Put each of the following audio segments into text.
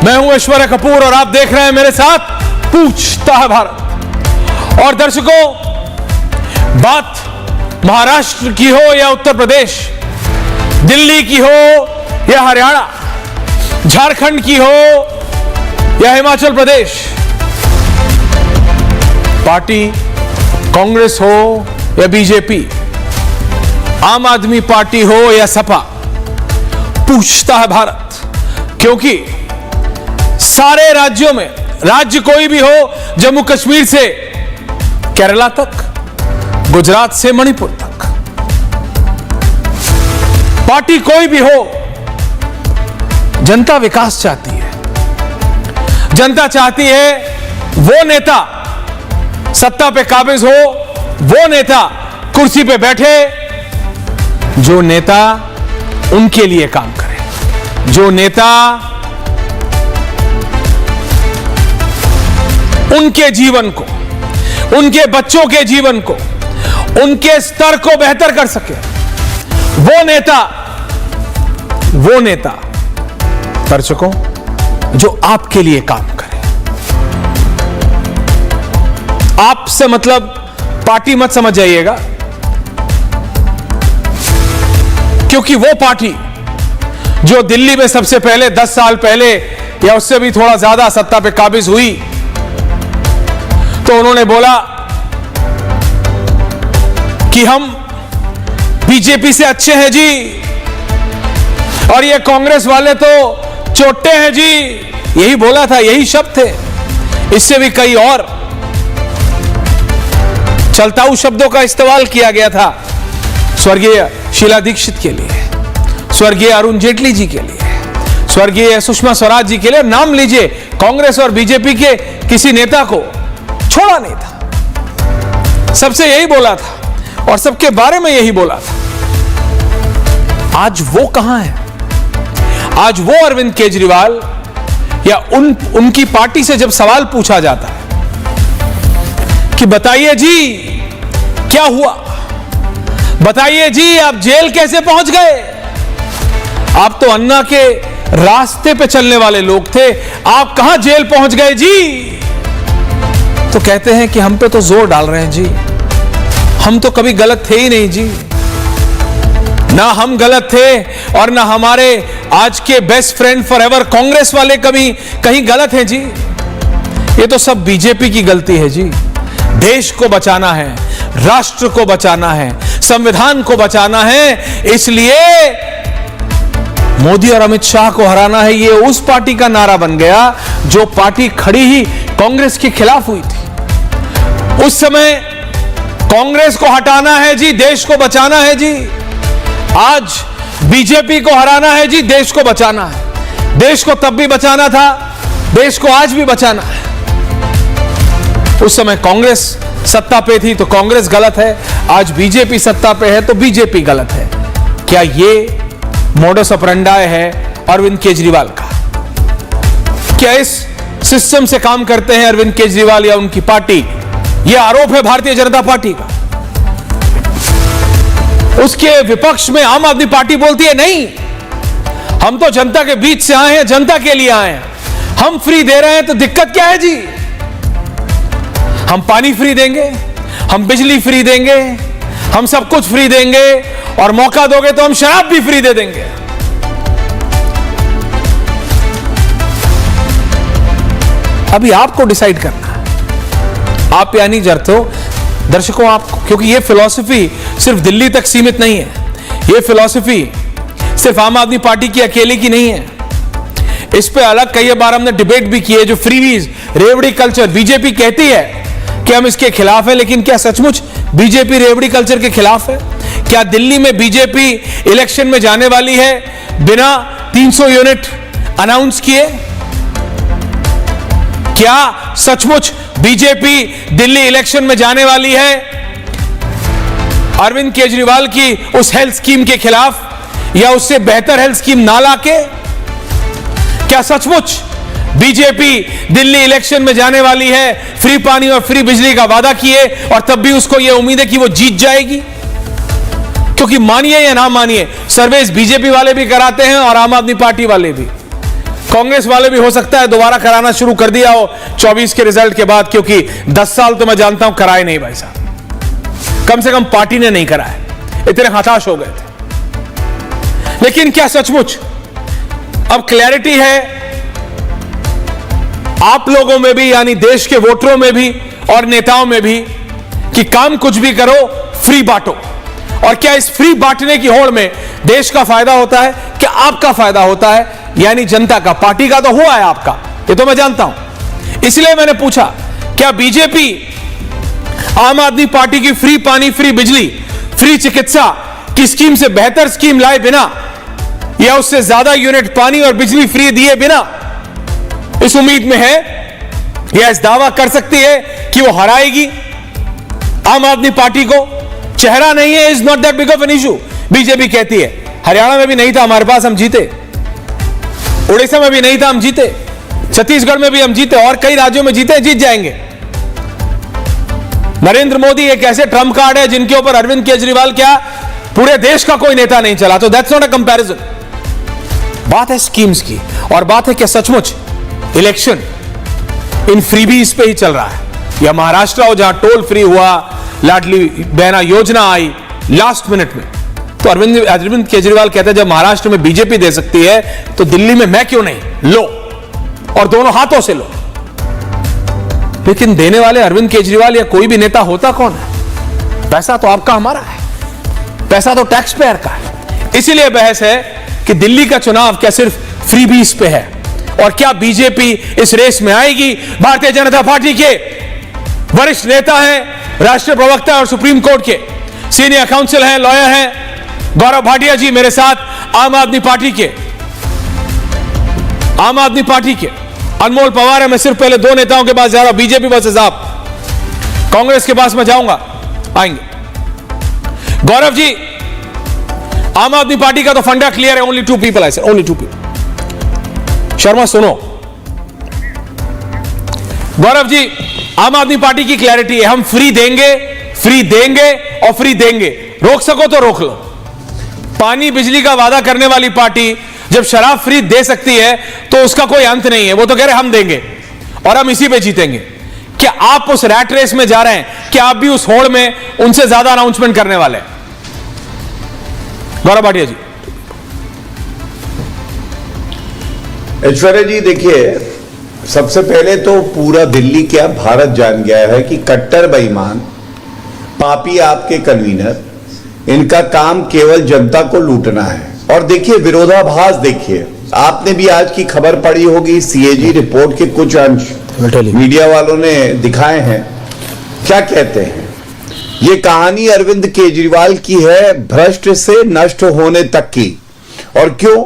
मैं हूं ऐश्वर्या कपूर और आप देख रहे हैं मेरे साथ पूछता है भारत। और दर्शकों, बात महाराष्ट्र की हो या उत्तर प्रदेश, दिल्ली की हो या हरियाणा, झारखंड की हो या हिमाचल प्रदेश, पार्टी कांग्रेस हो या बीजेपी, आम आदमी पार्टी हो या सपा, पूछता है भारत। क्योंकि सारे राज्यों में, राज्य कोई भी हो, जम्मू कश्मीर से केरला तक, गुजरात से मणिपुर तक, पार्टी कोई भी हो, जनता विकास चाहती है। जनता चाहती है वो नेता सत्ता पे काबिज हो, वो नेता कुर्सी पे बैठे जो नेता उनके लिए काम करे, जो नेता उनके जीवन को, उनके बच्चों के जीवन को, उनके स्तर को बेहतर कर सके। वो नेता दर्शकों जो आपके लिए काम करे। आपसे मतलब पार्टी मत समझ जाइएगा, क्योंकि वो पार्टी जो दिल्ली में सबसे पहले 10 साल पहले या उससे भी थोड़ा ज्यादा सत्ता पे काबिज हुई, तो उन्होंने बोला कि हम बीजेपी से अच्छे हैं जी, और ये कांग्रेस वाले तो चोटे हैं जी। यही बोला था, यही शब्द थे। इससे भी कई और चलताऊ शब्दों का इस्तेमाल किया गया था स्वर्गीय शीला दीक्षित के लिए, स्वर्गीय अरुण जेटली जी के लिए, स्वर्गीय सुषमा स्वराज जी के लिए। नाम लीजिए, कांग्रेस और बीजेपी के किसी नेता को छोड़ा नहीं था। सबसे यही बोला था और सबके बारे में यही बोला था। आज वो कहां है? आज वो अरविंद केजरीवाल या उनकी पार्टी से जब सवाल पूछा जाता है कि बताइए जी क्या हुआ, बताइए जी आप जेल कैसे पहुंच गए, आप तो अन्ना के रास्ते पे चलने वाले लोग थे, आप कहां जेल पहुंच गए जी, तो कहते हैं कि हम पे तो जोर डाल रहे हैं जी, हम तो कभी गलत थे ही नहीं जी। ना हम गलत थे और ना हमारे आज के बेस्ट फ्रेंड फॉरएवर कांग्रेस वाले कभी कहीं गलत हैं जी। ये तो सब बीजेपी की गलती है जी। देश को बचाना है, राष्ट्र को बचाना है, संविधान को बचाना है, इसलिए मोदी और अमित शाह को हराना है। ये उस पार्टी का नारा बन गया जो पार्टी खड़ी ही कांग्रेस के खिलाफ हुई थी। उस समय कांग्रेस को हटाना है जी, देश को बचाना है जी। आज बीजेपी को हराना है जी, देश को बचाना है। देश को तब भी बचाना था, देश को आज भी बचाना है। उस समय कांग्रेस सत्ता पे थी तो कांग्रेस गलत है, आज बीजेपी सत्ता पे है तो बीजेपी गलत है। क्या ये मोडस ऑपरेंडाई है अरविंद केजरीवाल का? क्या इस सिस्टम से काम करते हैं अरविंद केजरीवाल या उनकी पार्टी? यह आरोप है भारतीय जनता पार्टी का। उसके विपक्ष में आम आदमी पार्टी बोलती है नहीं, हम तो जनता के बीच से आए हैं, जनता के लिए आए हैं, हम फ्री दे रहे हैं तो दिक्कत क्या है जी? हम पानी फ्री देंगे, हम बिजली फ्री देंगे, हम सब कुछ फ्री देंगे, और मौका दोगे तो हम शराब भी फ्री दे देंगे। अभी आपको डिसाइड करना है, आप यानी जरतो दर्शकों आपको, क्योंकि यह फिलॉसफी सिर्फ दिल्ली तक सीमित नहीं है, यह फिलॉसफी सिर्फ आम आदमी पार्टी की अकेले की नहीं है। इस पे अलग कई बार हमने डिबेट भी की है। जो फ्रीवीज, रेवड़ी कल्चर, बीजेपी कहती है कि हम इसके खिलाफ है, लेकिन क्या सचमुच बीजेपी रेवड़ी कल्चर के खिलाफ है? क्या दिल्ली में बीजेपी इलेक्शन में जाने वाली है बिना 300 यूनिट अनाउंस किए? क्या सचमुच बीजेपी दिल्ली इलेक्शन में जाने वाली है अरविंद केजरीवाल की उस हेल्थ स्कीम के खिलाफ, या उससे बेहतर हेल्थ स्कीम ना लाके? क्या सचमुच बीजेपी दिल्ली इलेक्शन में जाने वाली है फ्री पानी और फ्री बिजली का वादा किए और तब भी उसको यह उम्मीद है कि वो जीत जाएगी? क्योंकि मानिए या ना मानिए, सर्वेस बीजेपी वाले भी कराते हैं और आम आदमी पार्टी वाले भी। कांग्रेस वाले भी हो सकता है दोबारा कराना शुरू कर दिया हो 24 के रिजल्ट के बाद, क्योंकि 10 साल तो मैं जानता हूं कराए नहीं भाई साहब, कम से कम पार्टी ने नहीं कराए, इतने हताश हो गए थे। लेकिन क्या सचमुच अब क्लैरिटी है आप लोगों में भी, यानी देश के वोटरों में भी और नेताओं में भी, कि काम कुछ भी करो फ्री बांटो? और क्या इस फ्री बांटने की होड़ में देश का फायदा होता है, क्या आपका फायदा होता है, यानी जनता का? पार्टी का तो हुआ है आपका, ये तो मैं जानता हूं। इसलिए मैंने पूछा, क्या बीजेपी आम आदमी पार्टी की फ्री पानी, फ्री बिजली, फ्री चिकित्सा की स्कीम से बेहतर स्कीम लाए बिना, या उससे ज्यादा यूनिट पानी और बिजली फ्री दिए बिना इस उम्मीद में है, या इस दावा कर सकती है कि वो हराएगी आम आदमी पार्टी को? चेहरा नहीं है, is not that big of an issue, BJP कहती है। हरियाणा में भी नहीं था हमारे पास, हम जीते। उड़ीसा में भी नहीं था, हम जीते। छत्तीसगढ़ में भी हम जीते, और कई राज्यों में जीते, जीत जाएंगे। नरेंद्र मोदी एक ऐसे ट्रम्प कार्ड है जिनके ऊपर अरविंद केजरीवाल क्या पूरे देश का कोई नेता नहीं चला। तो दैट्स नॉट अ कंपैरिजन। बात है स्कीम्स की, और बात है कि सचमुच इलेक्शन इन फ्रीबीज पे ही चल रहा है, या महाराष्ट्र हो जहां टोल फ्री हुआ, लाडली बहना योजना आई लास्ट मिनट में, तो अरविंद केजरीवाल कहते हैं जब महाराष्ट्र में बीजेपी दे सकती है तो दिल्ली में मैं क्यों नहीं? लो, और दोनों हाथों से लो। लेकिन देने वाले अरविंद केजरीवाल या कोई भी नेता होता कौन है? पैसा तो आपका हमारा है, पैसा तो टैक्स पेयर का है। इसीलिए बहस है कि दिल्ली का चुनाव क्या सिर्फ फ्रीबीज पे है, और क्या बीजेपी इस रेस में आएगी? भारतीय जनता पार्टी के वरिष्ठ नेता हैं, राष्ट्रीय प्रवक्ता और सुप्रीम कोर्ट के सीनियर काउंसिल हैं, लॉयर हैं गौरव भाटिया जी मेरे साथ, आम आदमी पार्टी के अनमोल पवार है। मैं सिर्फ पहले दो नेताओं के पास जा रहा हूं, बीजेपी वर्सेस आप, कांग्रेस के पास मैं जाऊंगा, आएंगे। गौरव जी, आम आदमी पार्टी का तो फंडा क्लियर है, only 2 people, I said only 2 people. Sharma सुनो, गौरव जी, आम आदमी पार्टी की क्लैरिटी है, हम फ्री देंगे और फ्री देंगे, रोक सको तो रोक लो। पानी बिजली का वादा करने वाली पार्टी जब शराब फ्री दे सकती है तो उसका कोई अंत नहीं है। वो तो कह रहे हम देंगे और हम इसी पे जीतेंगे। क्या आप उस रैट रेस में जा रहे हैं? क्या आप भी उस होड़ में उनसे ज्यादा अनाउंसमेंट करने वाले हैं? गौरव भाटिया जी। ऐश्वर्या जी, देखिए, सबसे पहले तो पूरा दिल्ली क्या भारत जान गया है कि कट्टर बेईमान पापी आपके कन्वीनर, इनका काम केवल जनता को लूटना है। और देखिए विरोधाभास, देखिए आपने भी आज की खबर पढ़ी होगी, सीएजी रिपोर्ट के कुछ अंश मीडिया वालों ने दिखाए हैं। क्या कहते हैं? ये कहानी अरविंद केजरीवाल की है, भ्रष्ट से नष्ट होने तक की। और क्यों?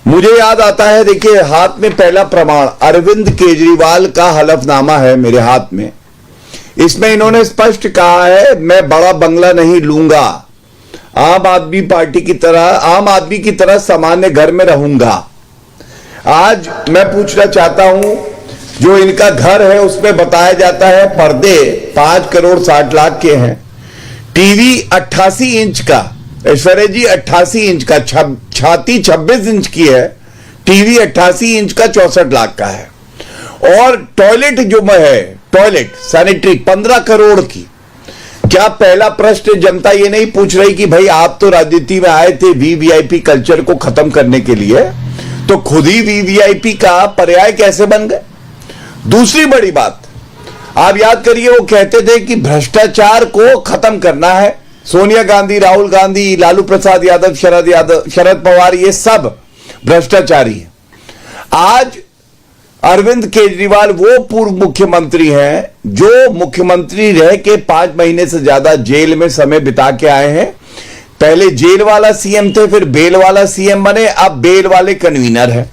मुझे याद आता है, देखिए हाथ में पहला प्रमाण अरविंद केजरीवाल का हलफनामा है मेरे हाथ में। इसमें इन्होंने स्पष्ट कहा है, मैं बड़ा बंगला नहीं लूंगा, आम आदमी की तरह सामान्य घर में रहूंगा। आज मैं पूछना चाहता हूं, जो इनका घर है उसमें बताया जाता है पर्दे 5 करोड़ 60 लाख के हैं, टीवी 88 इंच का, ऐश्वर्या जी 88 इंच का, छाती 26 इंच की है, टीवी 88 इंच का 64 लाख का है। और टॉयलेट जो है, टॉयलेट सैनिटरी 15 करोड़ की। क्या पहला प्रश्न जनता ये नहीं पूछ रही कि भाई आप तो राजनीति में आए थे वीवीआईपी कल्चर को खत्म करने के लिए, तो खुद ही वीवीआईपी का पर्याय कैसे बन गए? दूसरी बड़ी बात, आप याद करिए, वो कहते थे कि भ्रष्टाचार को खत्म करना है। सोनिया गांधी, राहुल गांधी, लालू प्रसाद यादव, शरद पवार, ये सब भ्रष्टाचारी हैं। आज अरविंद केजरीवाल वो पूर्व मुख्यमंत्री हैं जो मुख्यमंत्री रह के 5 महीने से ज्यादा जेल में समय बिता के आए हैं। पहले जेल वाला सीएम थे, फिर बेल वाला सीएम बने, अब बेल वाले कन्वीनर हैं।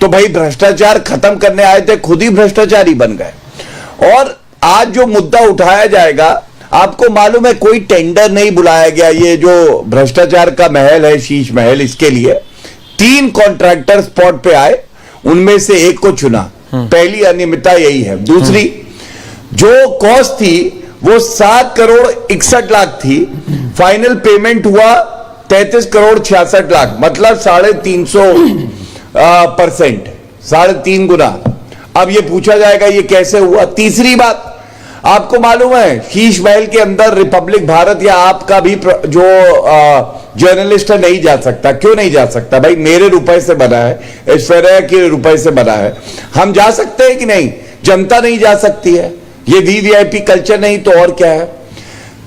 तो भाई भ्रष्टाचार खत्म करने आए थे, खुद ही भ्रष्टाचारी बन गए। और आज जो मुद्दा उठाया जाएगा, आपको मालूम है कोई टेंडर नहीं बुलाया गया। ये जो भ्रष्टाचार का महल है, शीश महल, इसके लिए 3 कॉन्ट्रैक्टर स्पॉट पे आए, उनमें से एक को चुना। पहली अनियमितता यही है। दूसरी, जो कॉस्ट थी वो 7 करोड़ 61 लाख थी, फाइनल पेमेंट हुआ 33 करोड़ 66 लाख, मतलब 350%। 3.5 गुना। अब ये पूछा जाएगा ये कैसे हुआ। तीसरी बात, आपको मालूम है शीश महल के अंदर रिपब्लिक भारत या आपका भी जो जर्नलिस्ट है नहीं जा सकता। क्यों नहीं जा सकता भाई? मेरे रुपए से बना है, ऐश्वर्या के रुपए से बना है, हम जा सकते हैं कि नहीं? जनता नहीं जा सकती है? ये वीवीआईपी कल्चर नहीं तो और क्या है?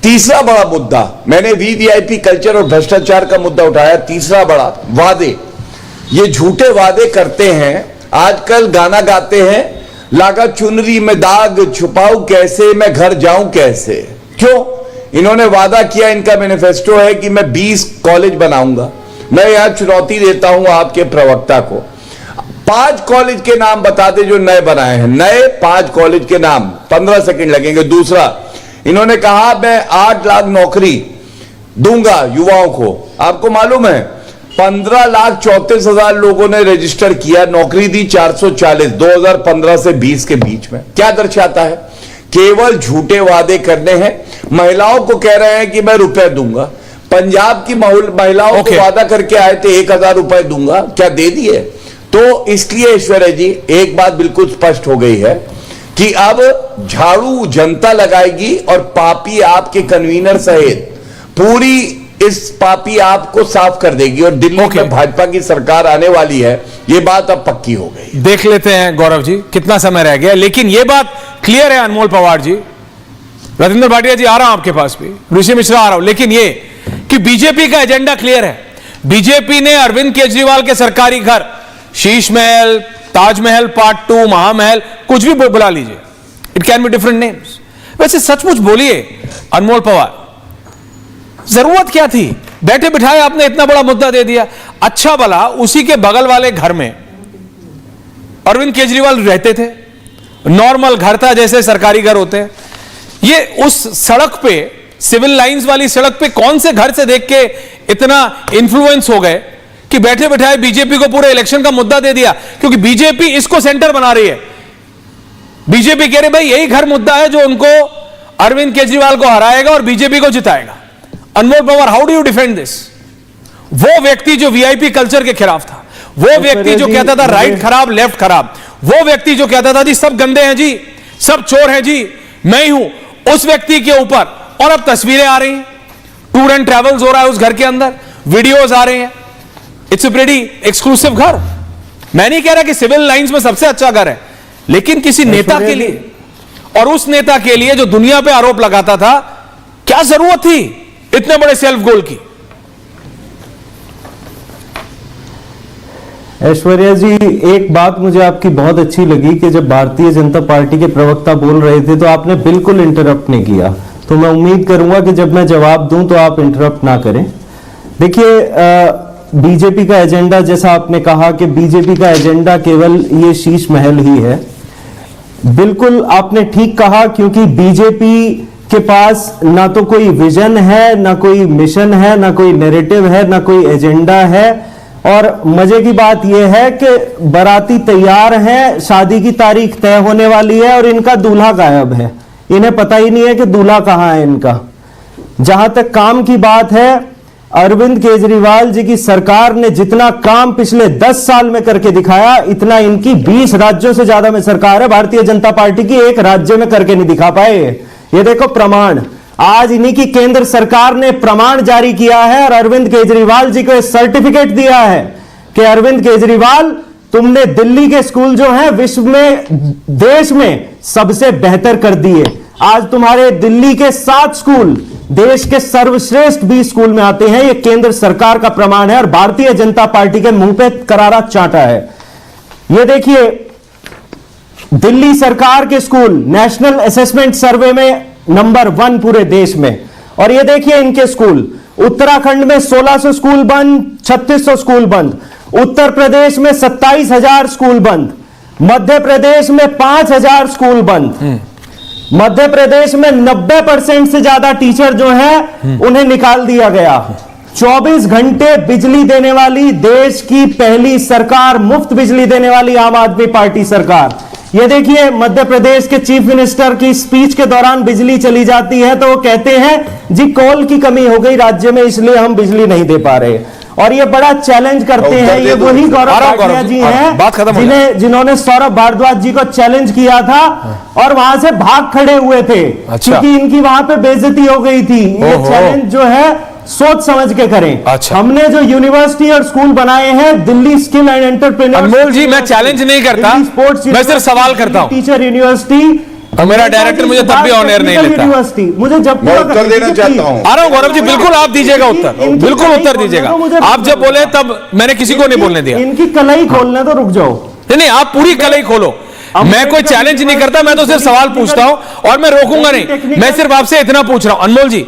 तीसरा बड़ा मुद्दा, मैंने वीवीआईपी कल्चर और भ्रष्टाचार का मुद्दा उठाया। तीसरा बड़ा, वादे। ये झूठे वादे करते हैं। आजकल गाना गाते हैं, लागा चुनरी में दाग छुपाऊं कैसे, मैं घर जाऊं कैसे। क्यों? इन्होंने वादा किया, इनका मैनिफेस्टो है कि मैं 20 कॉलेज बनाऊंगा। मैं यहां चुनौती देता हूं आपके प्रवक्ता को, 5 कॉलेज के नाम बता दे जो नए बनाए हैं। नए 5 कॉलेज के नाम, 15 सेकंड लगेंगे। दूसरा, इन्होंने कहा मैं 8 लाख नौकरी दूंगा युवाओं को। आपको मालूम है 15,34,000 लोगों ने रजिस्टर किया, नौकरी दी 440, 2015 से 20 के बीच में। क्या दर्शाता है? केवल झूठे वादे करने हैं। महिलाओं को कह रहे हैं कि मैं रुपए दूंगा। पंजाब की महिलाओं को वादा करके आए थे 1,000 रुपए दूंगा, क्या दे दिए? तो इसलिए ऐश्वर्या जी एक बात बिल्कुल स्पष्ट हो गई है कि अब झाड़ू जनता लगाएगी और पापी आपके कन्वीनर सहित पूरी इस पापी आपको साफ कर देगी और दिल्ली में भाजपा की सरकार आने वाली है। ये बात अब पक्की हो गई। देख लेते हैं गौरव जी कितना समय रह गया, लेकिन ये बात क्लियर है अनमोल पवार जी, रविंद्र भाटिया जी आ रहा हूं आपके पास भी, ऋषि मिश्रा आ रहा हूं, लेकिन ये कि बीजेपी का एजेंडा क्लियर है। बीजेपी ने अरविंद केजरीवाल के सरकारी घर, शीश महल, ताजमहल पार्ट 2, महामहल, कुछ भी बुला लीजिए, it can be different names. वैसे सचमुच बोलिए अनमोल पवार, जरूरत क्या थी? बैठे बिठाए आपने इतना बड़ा मुद्दा दे दिया। अच्छा भला उसी के बगल वाले घर में अरविंद केजरीवाल रहते थे, नॉर्मल घर था जैसे सरकारी घर होते हैं। ये उस सड़क पे, सिविल लाइंस वाली सड़क पे कौन से घर से देख के इतना इन्फ्लुएंस हो गए कि बैठे बिठाए बीजेपी को पूरे इलेक्शन का मुद्दा दे दिया? क्योंकि बीजेपी इसको सेंटर बना रही है। बीजेपी कह रही भाई यही घर मुद्दा है जो उनको अरविंद केजरीवाल को हराएगा और बीजेपी को जिताएगा। Anmol Pawar, how do you defend this? वो व्यक्ति जो वीआईपी कल्चर के खिलाफ था, वो व्यक्ति जो कहता था राइट खराब लेफ्ट खराब, वो व्यक्ति जो कहता था जी सब गंदे हैं जी, सब चोर हैं जी, मैं ही हूं, उस व्यक्ति के ऊपर और अब तस्वीरें आ रही हैं, टूर एंड ट्रैवल्स हो रहा है उस घर के अंदर, वीडियोस आ रहे हैं। इट्स अ प्रीटी एक्सक्लूसिव घर। मैं नहीं कह रहा कि सिविल लाइंस में सबसे अच्छा घर है, लेकिन किसी नेता के लिए, और उस नेता के लिए जो दुनिया पे आरोप लगाता था, क्या जरूरत थी इतने बड़े सेल्फ गोल की? ऐश्वर्या जी, एक बात मुझे आपकी बहुत अच्छी लगी कि जब भारतीय जनता पार्टी के प्रवक्ता बोल रहे थे तो आपने बिल्कुल इंटरप्ट नहीं किया। तो मैं उम्मीद करूंगा कि जब मैं जवाब दूं तो आप इंटरप्ट ना करें। देखिए, बीजेपी का एजेंडा, जैसा आपने कहा कि बीजेपी का एजेंडा केवल ये शीश महल ही है, बिल्कुल आपने ठीक कहा, क्योंकि बीजेपी के पास ना तो कोई विजन है, ना कोई मिशन है, ना कोई नैरेटिव है, ना कोई एजेंडा है। और मजे की बात यह है कि बाराती तैयार हैं, शादी की तारीख तय होने वाली है और इनका दूल्हा गायब है। इन्हें पता ही नहीं है कि दूल्हा कहां है इनका। जहां तक काम की बात है, अरविंद केजरीवाल जी की सरकार ने जितना काम पिछले 10 साल में करके दिखाया, इतना इनकी 20 राज्यों से ज्यादा में सरकार है भारतीय जनता पार्टी की, एक राज्य में करके नहीं दिखा पाए। ये देखो प्रमाण, आज इन्हीं की केंद्र सरकार ने प्रमाण जारी किया है और अरविंद केजरीवाल जी को सर्टिफिकेट दिया है कि अरविंद केजरीवाल, तुमने दिल्ली के स्कूल जो हैं विश्व में, देश में सबसे बेहतर कर दिए। आज तुम्हारे दिल्ली के 7 स्कूल देश के सर्वश्रेष्ठ 20 स्कूल में आते हैं। यह केंद्र सरकार का प्रमाण है और भारतीय जनता पार्टी के मुंह पे करारा चांटा है। यह देखिए, दिल्ली सरकार के स्कूल नेशनल असेसमेंट सर्वे में नंबर 1 पूरे देश में। और ये देखिए इनके स्कूल, उत्तराखंड में 1600 स्कूल बंद, 3600 स्कूल बंद, उत्तर प्रदेश में 27,000 स्कूल बंद, मध्य प्रदेश में 5,000 स्कूल बंद, मध्य प्रदेश में 90% से ज्यादा टीचर जो हैं उन्हें निकाल दिया गया। 24 घंटे बिजली देने वाली देश की पहली सरकार, मुफ्त बिजली देने वाली आम आदमी पार्टी सरकार। ये देखिए, मध्य प्रदेश के चीफ मिनिस्टर की स्पीच के दौरान बिजली चली जाती है तो वो कहते हैं जी कोल की कमी हो गई राज्य में, इसलिए हम बिजली नहीं दे पा रहे। और ये बड़ा चैलेंज करते उत्तर हैं। दे ये दो। वही गौरव आ रहा हूं, भाटिया गौरव जी जी, हैं बात खत्म हो जिन्होंने सौरभ भारद्वाज जी को चैलेंज किया था और वहां से भाग खड़े हुए थे। अच्छा। क्योंकि इनकी वहां पे बेइज्जती हो गई थी। ये ओहो। चैलेंज जो है सोच समझ के करें। अच्छा। हमने जो यूनिवर्सिटी और स्कूल बनाए हैं, दिल्ली स्किल एंड एंटरप्रेन्योर, अनमोल जी, मैं चैलेंज नहीं करता, मैं सिर्फ सवाल करता हूं। टीचर यूनिवर्सिटी, और मेरा डायरेक्टर मुझे तब भी ऑनर नहीं लेता। यूनिवर्सिटी मुझे जब मैं उत्तर देना चाहता हूं। आ रहा हूं गौरव जी, बिल्कुल आप दीजिएगा उत्तर, इनकी बिल्कुल कलाई उत्तर खोलने दीजिएगा। दो मुझे, आप जब बोले तब मैंने किसी को नहीं बोलने दिया। इनकी कलाई खोलने तो रुक जाओ। नहीं, आप पूरी कलई खोलो। मैं कोई चैलेंज नहीं करता, मैं तो सिर्फ सवाल पूछता हूं और मैं रोकूंगा नहीं। मैं सिर्फ आपसे इतना पूछ रहा हूं अनमोल जी,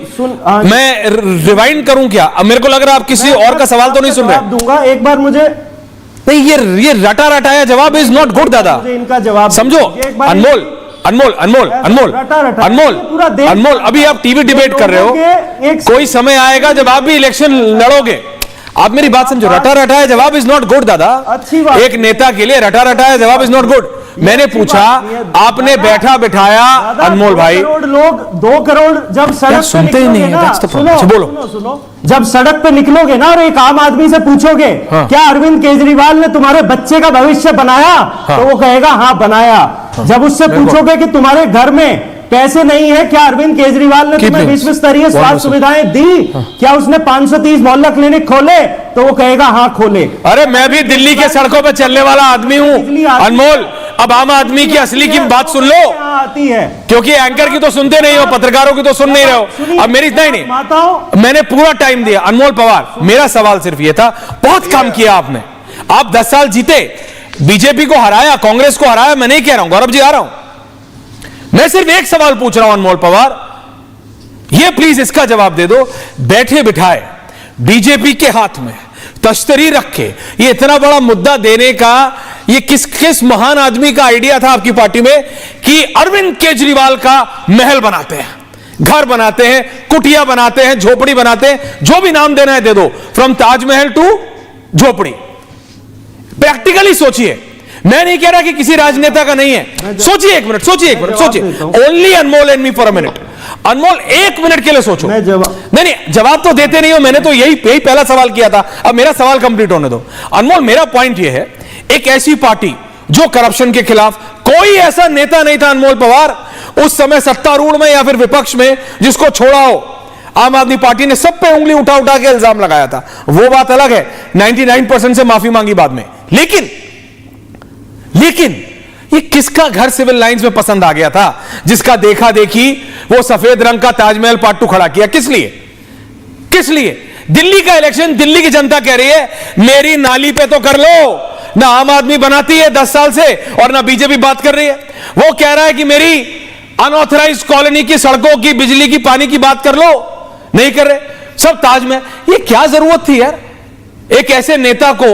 मैं रिवाइंड करूं क्या? अब मेरे को लग रहा है आप किसी और का सवाल तो नहीं सुन रहे। दूंगा एक बार मुझे। नहीं, ये रटा रटाया जवाब इज नॉट गुड दादा। मुझे इनका जवाब समझो अनमोल, अनमोल अनमोल अनमोल अनमोल अनमोल, अभी आप टीवी डिबेट कर रहे हो। कोई समय आएगा जब आप भी इलेक्शन लड़ोगे। आप मेरी बात समझो, रटा रटाया जवाब इज नॉट गुड दादा। अच्छी बात। एक नेता के लिए रटा रटाया जवाब इज नॉट गुड। मैंने पूछा, आपने बैठा बिठाया अनमोल भाई। 2 करोड़ लोग, 2 करोड़ जब सड़क पे सुनते ही निकलोगे नहीं है, ना, that's the problem। सुनो, अच्छा, बोलो। सुनो, सुनो। जब सड़क पे निकलोगे ना और एक आम आदमी से पूछोगे, हाँ। क्या अरविंद केजरीवाल ने तुम्हारे बच्चे का भविष्य बनाया? तो वो कहेगा हाँ बनाया। जब उससे पूछोगे कि तुम्हारे घर में पैसे नहीं है, क्या अरविंद केजरीवाल ने तुम्हें विश्व स्तरीय स्वास्थ्य सुविधाएं दी? क्या उसने 530 मोहल्ला क्लिनिक खोले? तो वो कहेगा हाँ खोले। अरे मैं भी दिल्ली के सड़कों पे चलने वाला आदमी हूं अनमोल। अब आम आदमी की असली की बात सुन लो, आती है क्योंकि एंकर की तो सुनते नहीं हो, पत्रकारों की तो सुन नहीं रहे हो। अब मेरी इतना ही नहीं, माताओं, मैंने पूरा टाइम दिया। अनमोल पवार, मेरा सवाल सिर्फ ये था, बहुत काम किया आपने। आप 10 साल जीते, बीजेपी को हराया, कांग्रेस को हराया। मैं नहीं कह रहा हूं गौरव जी, आ रहा हूं। मैं सिर्फ एक सवाल पूछ रहा हूं अनमोल पवार, ये प्लीज इसका जवाब दे दो। बैठे बिठाए बीजेपी के हाथ में तश्तरी रखे ये इतना बड़ा मुद्दा देने का, ये किस महान आदमी का आइडिया था आपकी पार्टी में कि अरविंद केजरीवाल का महल बनाते हैं, घर बनाते हैं, कुटिया बनाते हैं, झोपड़ी बनाते हैं, जो भी नाम देना है दे दो, फ्रॉम ताजमहल टू झोपड़ी। प्रैक्टिकली सोचिए, मैं नहीं कह रहा कि किसी राजनेता का नहीं है। सोचिए एक मिनट, सोचिए एक मिनट, सोचिए। Only Anmol and me for a minute. Anmol 1 minute के लिए सोचो। नहीं, जवाब तो देते नहीं हो। मैंने तो यही पहला सवाल किया था। अब मेरा सवाल कंप्लीट होने दो। अनमोल, मेरा पॉइंट यह है, एक ऐसी पार्टी जो करप्शन के खिलाफ, कोई ऐसा नेता नहीं था अनमोल पवार उस समय सत्तारूढ़ में या फिर विपक्ष में जिसको छोड़ा हो। आम आदमी पार्टी ने सब पे उंगली उठा उठा के इल्जाम लगाया था, वो बात अलग है। 99% से माफी मांगी बाद में। लेकिन ये किसका घर सिविल लाइंस में पसंद आ गया था, जिसका देखा देखी वो सफेद रंग का ताजमहल पार्ट 2 खड़ा किया? किस लिए? दिल्ली का इलेक्शन, दिल्ली की जनता कह रही है मेरी नाली पे तो कर लो। ना आम आदमी बनाती है 10 साल से, और ना बीजेपी बात कर रही है। वो कह रहा है कि मेरी अनऑथराइज्ड कॉलोनी की सड़कों की, बिजली की, पानी की बात कर लो। नहीं कर रहे, सब ताजमहल। ये क्या जरूरत थी यार एक ऐसे नेता को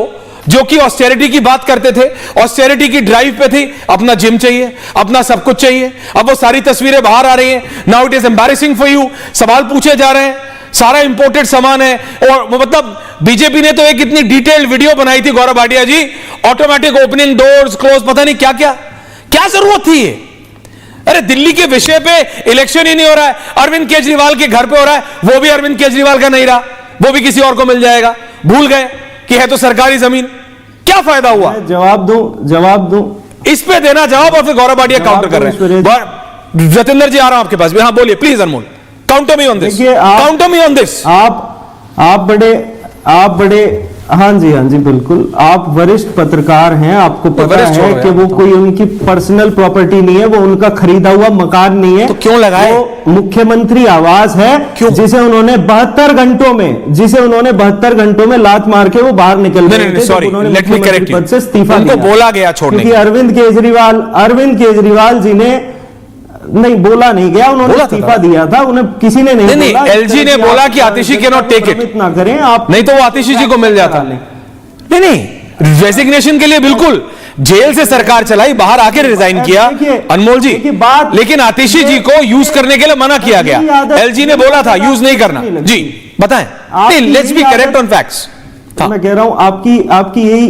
जो कि ऑस्टेरिटी की बात करते थे, ऑस्टेरिटी की ड्राइव पे थी, अपना जिम चाहिए, अपना सब कुछ चाहिए। अब वो सारी तस्वीरें बाहर आ रही हैं। Now it is embarrassing for you. सवाल पूछे जा रहे हैं, सारा इंपोर्टेड सामान है। और मतलब बीजेपी ने तो एक इतनी डिटेल्ड वीडियो बनाई थी गौरव भाटिया जी, ऑटोमेटिक ओपनिंग डोर्स, क्लोज, पता नहीं क्या क्या जरूरत थी ये। अरे दिल्ली के विषय पे इलेक्शन ही नहीं हो रहा है, अरविंद केजरीवाल के घर पे हो रहा है। वो भी अरविंद केजरीवाल का नहीं रहा, वो भी किसी और को मिल जाएगा। भूल गए कि है तो सरकारी जमीन। क्या फायदा हुआ? जवाब दूं इस पे देना जवाब, और फिर गौरव भाटिया काउंटर कर रहे हैं। जतेंद्र जी आ रहा हूं आपके पास भी। हाँ बोलिए please Anmol, counter me on this, counter me on this. आप बड़े हाँ जी बिल्कुल, आप वरिष्ठ पत्रकार हैं, आपको पता है कि वो कोई उनकी पर्सनल प्रॉपर्टी नहीं है, वो उनका खरीदा हुआ मकान नहीं है। तो क्यों लगाए? वो मुख्यमंत्री आवास है, जिसे उन्होंने 72 घंटों में लात मार के वो बाहर निकल गए थे। Sorry, let me correct you, से इस्तीफा उनको बोला गया छोड़ने, क्योंकि अरविंद केजरीवाल जी ने नहीं बोला, नहीं गया, उन्होंने इस्तीफा दिया था, उन्हें किसी ने नहीं बोला। एलजी ने बोला कि आतिशी कैन नॉट टेक इट, ना करें आप, नहीं तो वो आतिशी जी को मिल जाता। नहीं, रेजिग्नेशन के लिए बिल्कुल, जेल से सरकार चलाई, बाहर आके रिजाइन किया अनमोल जी। लेकिन आतिशी जी को यूज करने के लिए मना किया गया। एलजी ने बोला था यूज नहीं करना। जी बताएं, let's be correct on facts. मैं कह रहा हूं आपकी यही,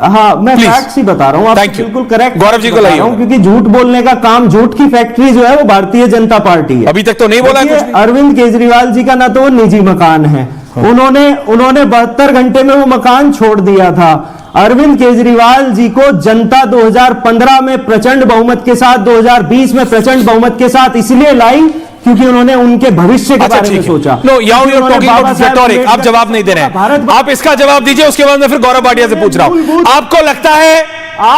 हाँ मैं फैक्ट्स ही बता रहा हूं, आप बिल्कुल करेक्ट गौरव जी को लाइए, क्योंकि झूठ बोलने का काम, झूठ की फैक्ट्री जो है वो भारतीय जनता पार्टी है। अभी तक तो नहीं बोला कुछ। अरविंद केजरीवाल जी का ना तो वो निजी मकान है, उन्होंने 72 घंटे में वो मकान छोड़ दिया था। अरविंद केजरीवाल जी को जनता 2015 में प्रचंड बहुमत के साथ, 2020 में प्रचंड बहुमत के साथ इसलिए लाई क्योंकि उन्होंने उनके भविष्य के बारे में सोचा। No, you you are talking about rhetoric, आप जवाब नहीं दे रहे हैं। आप इसका जवाब दीजिए, उसके बाद मैं फिर गौरव भाटिया से पूछ रहा हूं। आपको लगता है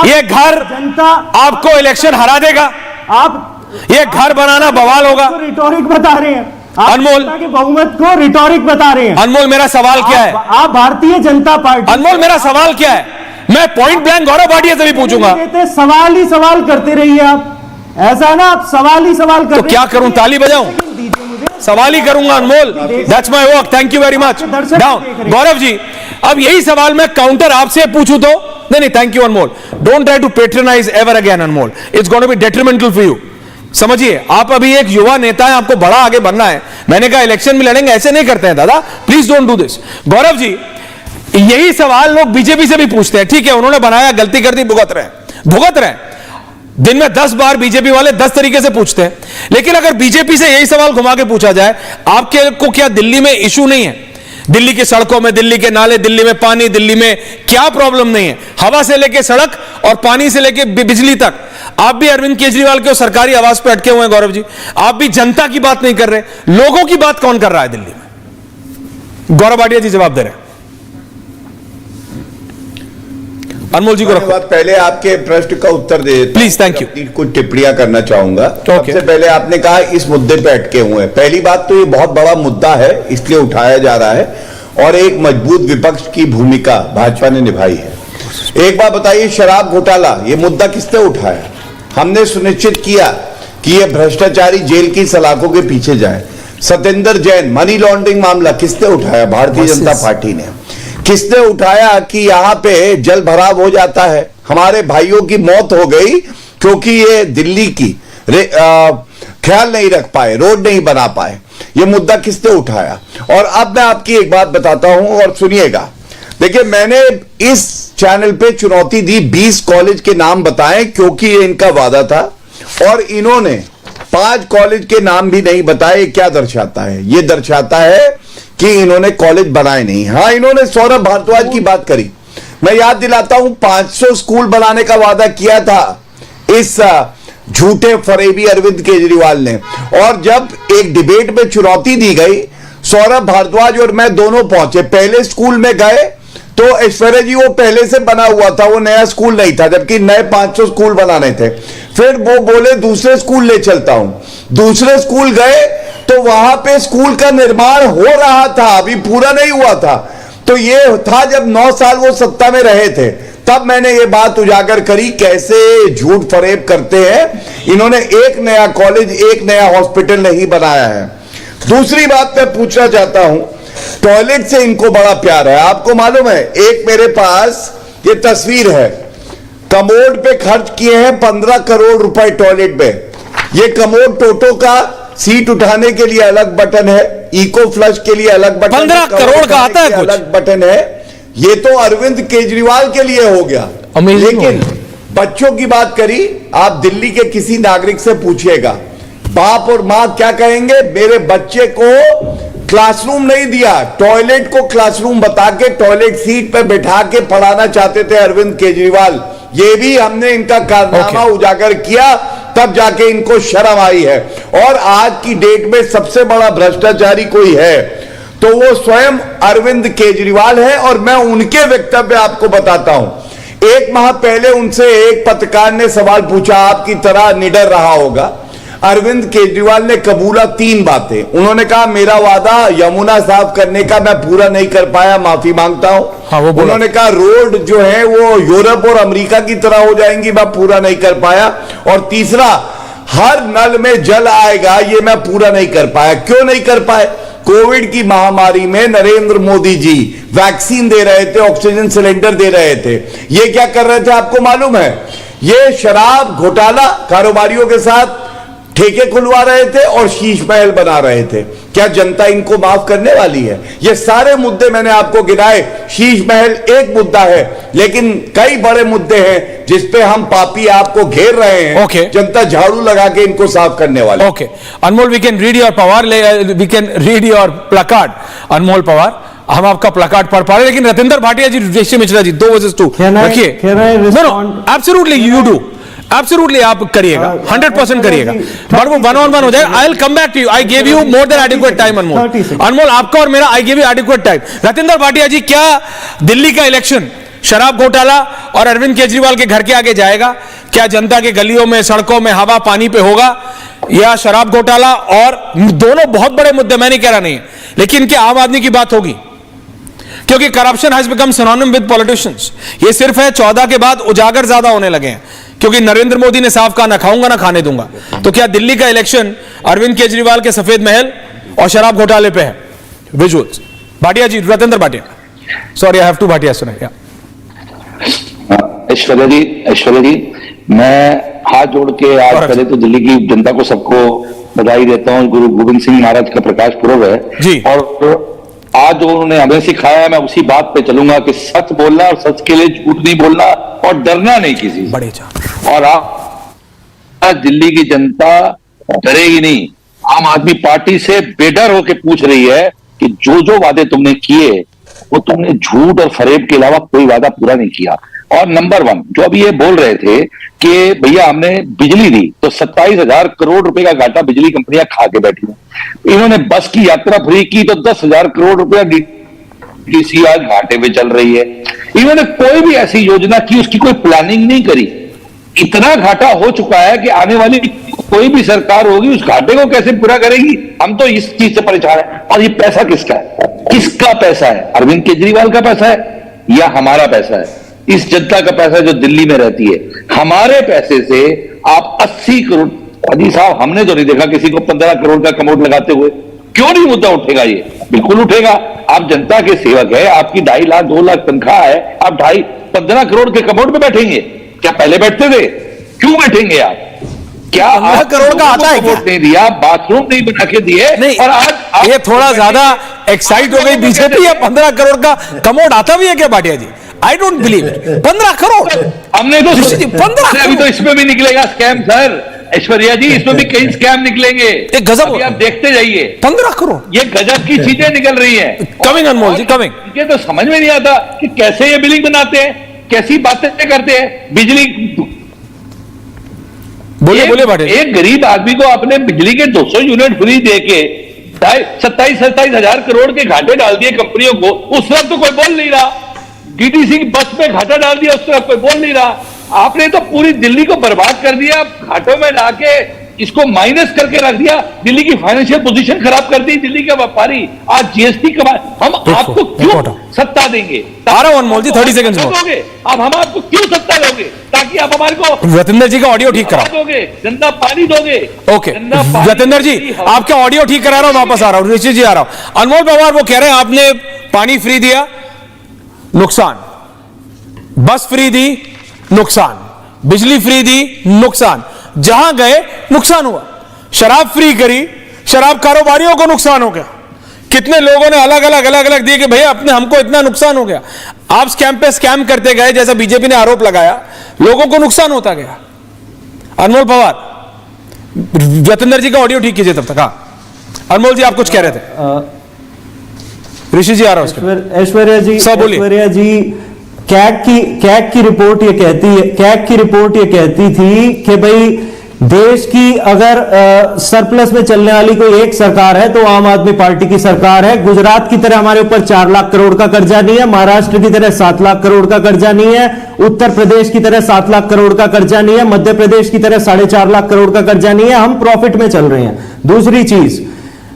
ये घर जनता आपको इलेक्शन हरा देगा? आप ये घर बनाना बवाल होगा? रिटोरिक बता रहे हैं अनमोल, के बहुमत को रिटोरिक बता रहे हैं। अनमोल, मेरा सवाल क्या है? आप भारतीय जनता पार्टी, अनमोल, मेरा सवाल क्या है? मैं पॉइंट ब्लैंक गौरव भाटिया से भी पूछूंगा। सवाल ही सवाल करते रहिए आप, ऐसा ना आप सवाल ही सवाल करते। तो क्या करूं, ताली बजाऊं? सवाल ही करूंगा Anmol, that's my work, thank you very much. Down Gaurav ji, अब यही सवाल मैं काउंटर आपसे पूछूं तो? नहीं, thank you Anmol, don't try to patronise ever again Anmol, it's going to be detrimental for you. समझिए, आप अभी एक युवा नेता है, आपको बड़ा आगे बढ़ना है। मैंने कहा इलेक्शन में लड़ेंगे, ऐसे नहीं करते हैं दादा, please don't do this. Gaurav ji, यही सवाल लोग बीजेपी से भी पूछते हैं। ठीक है, उन्होंने बनाया, गलती कर दी, भुगत रहे। दिन में 10 बार बीजेपी वाले 10 तरीके से पूछते हैं। लेकिन अगर बीजेपी से यही सवाल घुमा के पूछा जाए, आपके को क्या दिल्ली में इशू नहीं है? दिल्ली की सड़कों में, दिल्ली के नाले, दिल्ली में पानी, दिल्ली में क्या प्रॉब्लम नहीं है? हवा से लेके सड़क और पानी से लेके बिजली तक। आप भी अरविंद केजरीवाल के सरकारी आवास पे अटके हुए हैं गौरव जी। आप भी जनता की बात नहीं कर रहे, लोगों की बात कौन कर रहा है दिल्ली में? गौरव भाटिया जी जवाब दे रहे हैं। अनमोल जी को रखो। पहले आपके प्रश्न का उत्तर दे देता हूं। Please, thank you. कुछ टिप्पणियां करना चाहूंगा। सबसे पहले आपने कहा इस मुद्दे पे अटके हुए हैं। पहली बात तो ये बहुत बड़ा मुद्दा है, इसलिए उठाया जा रहा है, और एक मजबूत विपक्ष की भूमिका भाजपा ने निभाई है। एक बात बताइए, शराब घोटाला ये मुद्दा किसने उठाया? हमने सुनिश्चित किया कि ये भ्रष्टाचारी जेल की सलाखों के पीछे जाए। सत्येंद्र जैन मनी लॉन्ड्रिंग मामला किसने उठाया? भारतीय जनता पार्टी ने। किसने उठाया कि यहां पे जल भराव हो जाता है, हमारे भाइयों की मौत हो गई क्योंकि ये दिल्ली की ख्याल नहीं रख पाए, रोड नहीं बना पाए? ये मुद्दा किसने उठाया? और अब मैं आपकी एक बात बताता हूं और सुनिएगा। देखिए, मैंने इस चैनल पे चुनौती दी 20 कॉलेज के नाम बताएं, क्योंकि ये इनका वादा था, और इन्होंने 5 कॉलेज के नाम भी नहीं बताए। क्या दर्शाता है? ये दर्शाता है कि इन्होंने कॉलेज बनाए नहीं। हां, इन्होंने सौरभ भारद्वाज की बात करी। मैं याद दिलाता हूं, 500 स्कूल बनाने का वादा किया था इस झूठे फरेबी अरविंद केजरीवाल ने। और जब एक डिबेट में चुनौती दी गई, सौरभ भारद्वाज और मैं दोनों पहुंचे। पहले स्कूल में गए तो ऐश्वर्या जी वो पहले से बना हुआ था, वो नया स्कूल नहीं था, जबकि नए 500 स्कूल बनाने थे। फिर वो बोले दूसरे स्कूल ले चलता हूं। दूसरे स्कूल गए तो वहां पे स्कूल का निर्माण हो रहा था, अभी पूरा नहीं हुआ था। तो ये था जब 9 साल वो सत्ता में रहे थे, तब मैंने ये बात उजागर करी कैसे झूठ फरेब करते हैं। इन्होंने एक नया कॉलेज, एक नया हॉस्पिटल नहीं बनाया है। दूसरी बात मैं पूछना चाहता हूं, टॉयलेट से इनको बड़ा प्यार है। आपको मालूम है, एक मेरे पास ये तस्वीर है, कमोड पे खर्च किए हैं 15 करोड़ रुपए टॉयलेट पे। ये कमोड टोटो का सीट उठाने के लिए अलग बटन है, इको फ्लश के लिए अलग बटन, 15 करोड़ का आता है, अलग बटन है। ये तो अरविंद केजरीवाल के लिए हो गया। लेकिन बच्चों की बात करी, आप दिल्ली के किसी नागरिक से पूछिएगा, बाप और मां क्या कहेंगे? मेरे बच्चे को क्लासरूम नहीं दिया, टॉयलेट को क्लासरूम बता के टॉयलेट सीट पर बैठा के पढ़ाना चाहते थे अरविंद केजरीवाल। ये भी हमने इनका कारनामा उजागर किया, तब जाके इनको शर्म आई है। और आज की डेट में सबसे बड़ा भ्रष्टाचारी कोई है तो वो स्वयं अरविंद केजरीवाल है। और मैं उनके वक्तव्य आपको बताता हूं। 1 माह पहले उनसे एक पत्रकार ने सवाल पूछा, आपकी तरह निडर रहा होगा। अरविंद केजरीवाल ने कबूला 3 बातें। उन्होंने कहा, मेरा वादा यमुना साफ करने का मैं पूरा नहीं कर पाया, माफी मांगता हूं। हाँ, उन्होंने कहा, रोड जो है वो यूरोप और अमेरिका की तरह हो जाएंगी, मैं पूरा नहीं कर पाया। और तीसरा, हर नल में जल आएगा, ये मैं पूरा नहीं कर पाया। क्यों नहीं कर पाए? कोविड की महामारी में नरेंद्र मोदी जी वैक्सीन दे रहे थे, ऑक्सीजन सिलेंडर दे रहे थे। ये क्या कर रहे थे आपको मालूम है? ये शराब घोटाला कारोबारियों के साथ ठेके खुलवा रहे थे और शीश महल बना रहे थे। क्या जनता इनको माफ करने वाली है? ये सारे मुद्दे मैंने आपको गिनाए, शीश महल एक मुद्दा है, लेकिन कई बड़े मुद्दे हैं जिसपे हम पापी आपको घेर रहे हैं। Okay. जनता झाड़ू लगा के इनको साफ करने वाली। Okay Anmol, we can read your Pawar, we can read your placard. Anmol Pawar, हम आपका प्लकार्ड पढ़ पा रहे हैं, लेकिन रतेंद्र भाटिया जी, ऋषि मिश्रा जी, 2 versus 2 रखिए। एब्सोल्युटली यू डू, एब्सोल्युटली आप करिएगा, 100% करिएगा, बट वो 1-on-1 हो जाएगा। I will come back to you, I give you more than adequate time. Anmol आपका और मेरा, I give you adequate time. Ratendra Bhatia ji, क्या दिल्ली का इलेक्शन शराब घोटाला और अरविंद केजरीवाल के घर के आगे जाएगा? क्या जनता के गलियों में, सड़कों में, हवा पानी पे होगा, या शराब घोटाला? और दोनों बहुत बड़े मुद्दे, मैं नहीं कह रहा नहीं है, लेकिन क्या आम आदमी की बात होगी? क्योंकि corruption has become synonym with politicians. ये सिर्फ है 14 के बाद उजागर ज्यादा होने लगे हैं, क्योंकि नरेंद्र मोदी ने साफ कहा, ना खाऊंगा ना खाने दूंगा। तो क्या दिल्ली का इलेक्शन अरविंद केजरीवाल के सफेद महल और शराब घोटाले पे है? Visuals. Bhatia ji, Ratendra Bhatia, sorry I have to Bhatia सुना। ऐश्वर्या जी, मैं हाथ जोड़ के आज पहले तो दिल्ली की जनता को सबको बधाई देता हूँ। गुरु गोविंद सिंह महाराज का प्रकाश पर्व है जी। और आज जो उन्होंने हमें सिखाया है, मैं उसी बात पे चलूंगा कि सच बोलना और सच के लिए झूठ नहीं बोलना और डरना नहीं किसी से। बड़े और आज दिल्ली की जनता डरेगी नहीं। आम आदमी पार्टी से बेडर होकर पूछ रही है कि जो जो वादे तुमने किए वो तुमने झूठ और फरेब के अलावा कोई वादा पूरा नहीं किया। और नंबर 1, जो अभी ये बोल रहे थे कि भैया हमने बिजली दी, तो 27,000 करोड़ रुपए का घाटा बिजली कंपनियां खा के बैठी हैं। इन्होंने बस की यात्रा फ्री की तो 10,000 करोड़ रुपया डीटीसी आज घाटे पे चल रही है। इन्होंने कोई भी ऐसी योजना की, उसकी कोई प्लानिंग नहीं करी। इतना घाटा हो चुका है कि आने वाली कोई भी सरकार होगी उस घाटे को कैसे पूरा करेगी, हम तो इस चीज से परेशान है। और ये पैसा किसका है? किसका पैसा है? अरविंद केजरीवाल का पैसा है या हमारा पैसा है? इस जनता का पैसा जो दिल्ली में रहती है। हमारे पैसे से आप 80 करोड़, अजी साहब हमने तो नहीं देखा किसी को 15 करोड़ का कमोड लगाते हुए। क्यों नहीं मुद्दा उठेगा? ये बिल्कुल उठेगा। आप जनता के सेवक है, आपकी 2.5 लाख 2 लाख तनख्वाह है, आप 15 करोड़ के कमोड में बैठेंगे? क्या पहले बैठते थे? क्यों बैठेंगे आप? क्या 15 करोड़ का आता है? नहीं दिया, बाथरूम नहीं बना के दिए। नहीं, और आज ये थोड़ा ज्यादा एक्साइट हो गई बीजेपी। या 15 करोड़ का कमोड आता भी है क्या Bhatia ji? I don't believe. 15 crore हमने तो 15 अभी तो इसमें भी निकलेगा स्कैम सर। ऐश्वर्या जी, इसमें भी कई स्कैम निकलेंगे। एक गजब, आप देखते जाइए। 15 करोड़ ये गजब की चीजें निकल रही हैं। कमिंग अनमोल जी, कमिंग। ये तो समझ में नहीं आता कि कैसे ये बिलिंग बनाते हैं, कैसी बातें करते हैं। बिजली, बोलिए भाटिया। एक गरीब आदमी को आपने बिजली के 200 यूनिट फ्री दे के 27 हजार करोड़ के घाटे डाल दिए कंपनियों को। उस तरफ तो कोई बोल नहीं रहा। डीटीसी की बस में घाटा डाल दिया, उस तरफ कोई बोल नहीं रहा। आपने तो पूरी दिल्ली को बर्बाद कर दिया, घाटों में लाके इसको माइनस करके रख दिया। दिल्ली की फाइनेंशियल पोजीशन खराब कर दी। दिल्ली के व्यापारी आज जीएसटी कमा, हम आपको क्यों सत्ता देंगे? आ रहा हूं अनमोल जी, 30 सेकंड्स दोगे अब, हम आपको क्यों सत्ता दोगे? ताकि आप हमारे को रतेंद्र जी का ऑडियो ठीक करा दोगे, गंदा पानी दोगे। ओके रतेंद्र जी, आपका ऑडियो ठीक करा रहा हूं, वापस आ रहा हूं। ऋषि जी आ रहा हूं। अनमोल पवार वो कह रहे हैं आपने पानी फ्री दिया, नुकसान, बस फ्री दी, नुकसान, बिजली फ्री दी, नुकसान, जहां गए नुकसान हुआ। शराब फ्री करी, शराब कारोबारियों को नुकसान हो गया। कितने लोगों ने अलग अलग दिए कि भैया अपने हमको इतना नुकसान हो गया। आप स्कैम पे स्कैम करते गए, जैसा बीजेपी ने आरोप लगाया, लोगों को नुकसान होता गया। अनमोल पवार, जतेंद्र जी का ऑडियो ठीक कीजिए तब तक। हाँ अनमोल जी, आप कुछ कह रहे थे। ऋषि जी आ रहा है। ऐश्वर्या जी, सब बोलिए। ऐश्वर्या जी, कैग की रिपोर्ट ये कहती है, कैग की रिपोर्ट ये कहती थी कि भाई देश की अगर सरप्लस में चलने वाली कोई एक सरकार है तो आम आदमी पार्टी की सरकार है। गुजरात की तरह हमारे ऊपर 4 लाख करोड़ का कर्जा नहीं है, महाराष्ट्र की तरह 7 लाख करोड़ का कर्जा नहीं है, उत्तर प्रदेश की तरह 7 लाख करोड़ का कर्जा नहीं है, मध्य प्रदेश की तरह 4.5 लाख करोड़ का कर्जा नहीं है। हम प्रॉफिट में चल रहे हैं। दूसरी चीज,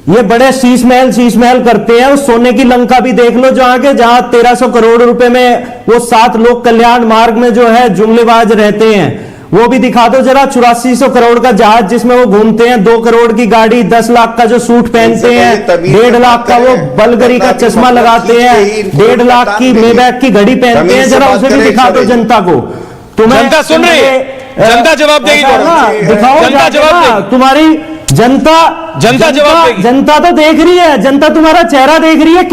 ये बड़े शीश महल करते हैं। उस सोने की लंका भी देख लो जहां 1300 करोड़ रुपए में वो 7 लोक कल्याण मार्ग में जो है जुमलेबाज रहते हैं, वो भी दिखा दो जरा। 8400 करोड़ का जहाज जिसमें वो घूमते हैं, 2 करोड़ की गाड़ी, 10 लाख का जो सूट पहनते हैं, 1.5 लाख का वो बलगरी का चश्मा लगाते हैं, 1.5 लाख की मेबैक की घड़ी पहनते हैं, जरा उसे भी दिखा दो जनता को। तुम्हें जनता सुन रही है। जनता जवाब देगी, ऐसा ना, दिखाओ जनता जाके जवाब ना, देगी। तुम्हारी जनता जवाब देगी। जनता तो देख रही है, जनता तुम्हारा चेहरा देख रही है,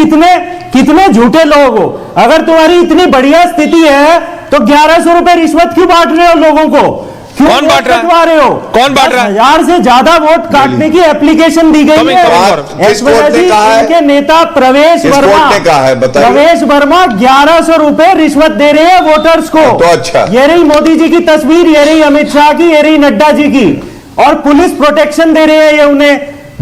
कितने झूठे लोग हो। अगर तुम्हारी इतनी बढ़िया स्थिति है तो 1100 रुपए रिश्वत क्यों बांट रहे हो लोगों को? क्यों कौन बांट रहा है? कटवा रहे हो? कौन बांट रहा है? 10,000 से ज्यादा वोट काटने की एप्लीकेशन दी गई कमिंग, है। कमिंग, किस कोर्ट ने जी, कहा है? इनके नेता प्रवेश किस वर्मा, कोर्ट ने कहा है? बताइए। प्रवेश वर्मा 1100 रुपए रिश्वत दे रहे हैं वोटर्स को। तो अच्छा। ये रही मोदी जी की तस्वीर, ये रही अमित शाह की, ये रही नड्डा जी की, और पुलिस प्रोटेक्शन दे रहे हैं ये उन्हें।